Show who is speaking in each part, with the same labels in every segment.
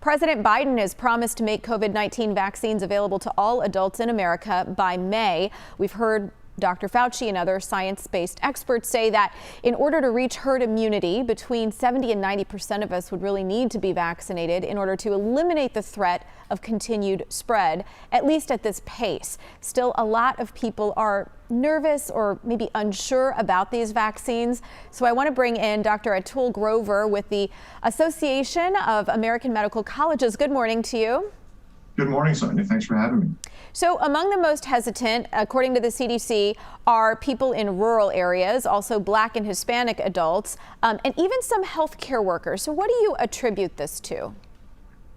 Speaker 1: President Biden has promised to make COVID-19 vaccines available to all adults in America by May. We've heard Dr. Fauci and other science-based experts say that in order to reach herd immunity, between 70 and 90% of us would really need to be vaccinated in order to eliminate the threat of continued spread, at least at this pace. Still, a lot of people are nervous or maybe unsure about these vaccines. So I want to bring in Dr. Atul Grover with the Association of American Medical Colleges. Good morning to you.
Speaker 2: Good morning, Sonia. Thanks for having me.
Speaker 1: So among the most hesitant, according to the CDC, are people in rural areas, also Black and Hispanic adults, and even some healthcare workers. So what do you attribute this to?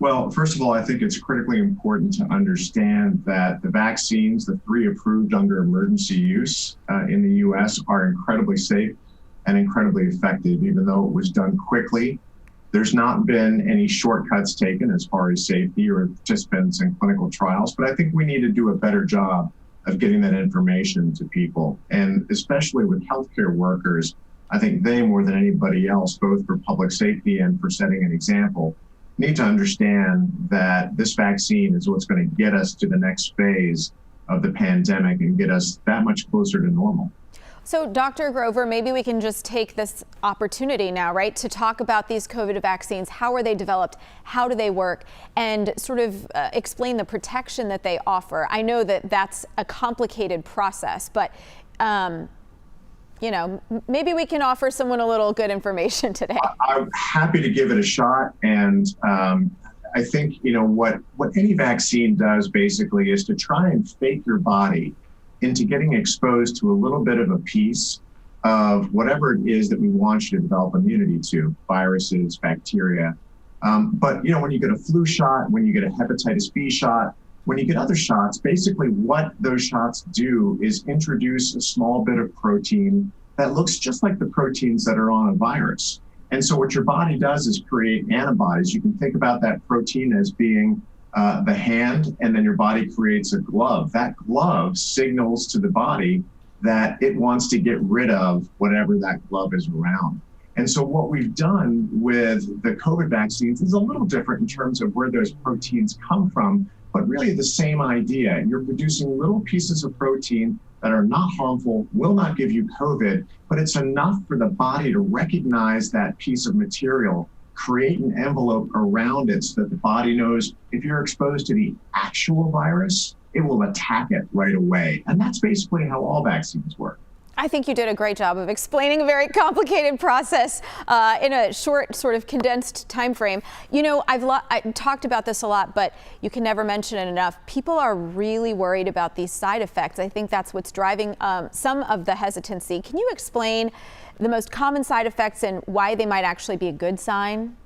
Speaker 2: Well, first of all, I think it's critically important to understand that the vaccines, the 3 approved under emergency use in the U.S., are incredibly safe and incredibly effective, even though it was done quickly. There's not been any shortcuts taken as far as safety or participants in clinical trials, but I think we need to do a better job of getting that information to people. And especially with healthcare workers, I think they, more than anybody else, both for public safety and for setting an example, need to understand that this vaccine is what's going to get us to the next phase of the pandemic and get us that much closer to normal.
Speaker 1: So, Dr. Grover, maybe we can just take this opportunity now, right, to talk about these COVID vaccines. How are they developed? How do they work? And sort of explain the protection that they offer. I know that that's a complicated process, but, you know, maybe we can offer someone a little good information today.
Speaker 2: I'm happy to give it a shot. And I think, you know, what any vaccine does basically is to try and fake your body into getting exposed to a little bit of a piece of whatever it is that we want you to develop immunity to, viruses, bacteria. But, you know, when you get a flu shot, when you get a hepatitis B shot, when you get other shots, basically what those shots do is introduce a small bit of protein that looks just like the proteins that are on a virus. And so what your body does is create antibodies. You can think about that protein as being the hand, and then your body creates a glove. That glove signals to the body that it wants to get rid of whatever that glove is around. And so what we've done with the COVID vaccines is a little different in terms of where those proteins come from, but really the same idea. You're producing little pieces of protein that are not harmful, will not give you COVID, but it's enough for the body to recognize that piece of material, create an envelope around it so that the body knows if you're exposed to the actual virus, it will attack it right away. And that's basically how all vaccines work.
Speaker 1: I think you did a great job of explaining a very complicated process in a short, sort of condensed time frame. You know, I talked about this a lot, but you can never mention it enough. People are really worried about these side effects. I think that's what's driving some of the hesitancy. Can you explain the most common side effects and why they might actually be a good sign?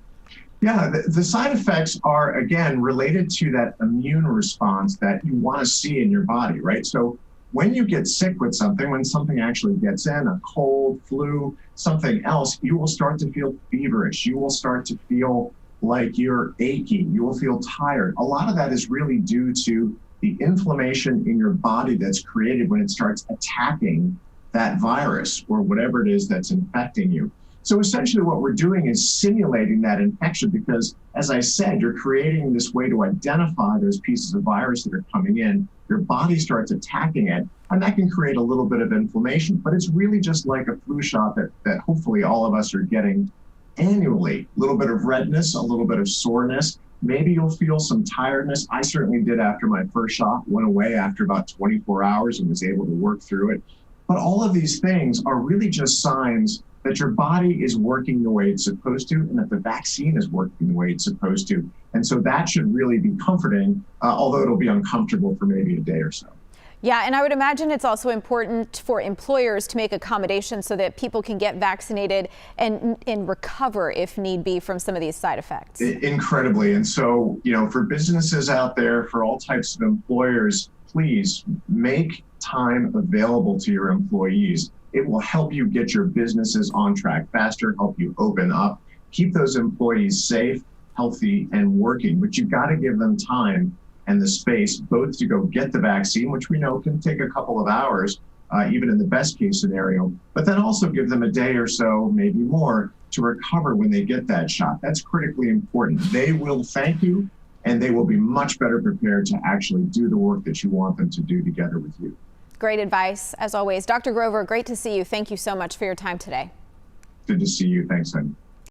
Speaker 2: Yeah, the side effects are, again, related to that immune response that you want to see in your body, right? So when you get sick with something, when something actually gets in, a cold, flu, something else, you will start to feel feverish. You will start to feel like you're achy. You will feel tired. A lot of that is really due to the inflammation in your body that's created when it starts attacking that virus or whatever it is that's infecting you. So essentially what we're doing is simulating that infection because, as I said, you're creating this way to identify those pieces of virus that are coming in. Your body starts attacking it, and that can create a little bit of inflammation. But it's really just like a flu shot that hopefully all of us are getting annually. A little bit of redness, a little bit of soreness. Maybe you'll feel some tiredness. I certainly did after my first shot, went away after about 24 hours and was able to work through it. But all of these things are really just signs that your body is working the way it's supposed to and that the vaccine is working the way it's supposed to. And so that should really be comforting, although it'll be uncomfortable for maybe a day or so.
Speaker 1: Yeah, and I would imagine it's also important for employers to make accommodations so that people can get vaccinated and recover if need be from some of these side effects.
Speaker 2: Incredibly. And so, you know, for businesses out there, for all types of employers, please make time available to your employees. It will help you get your businesses on track faster, help you open up, keep those employees safe, healthy, and working. But you've got to give them time and the space both to go get the vaccine, which we know can take a couple of hours, even in the best case scenario, but then also give them a day or so, maybe more, to recover when they get that shot. That's critically important. They will thank you, and they will be much better prepared to actually do the work that you want them to do together with you.
Speaker 1: Great advice, as always. Dr. Grover, great to see you. Thank you so much for your time today.
Speaker 2: Good to see you. Thanks, Sonny.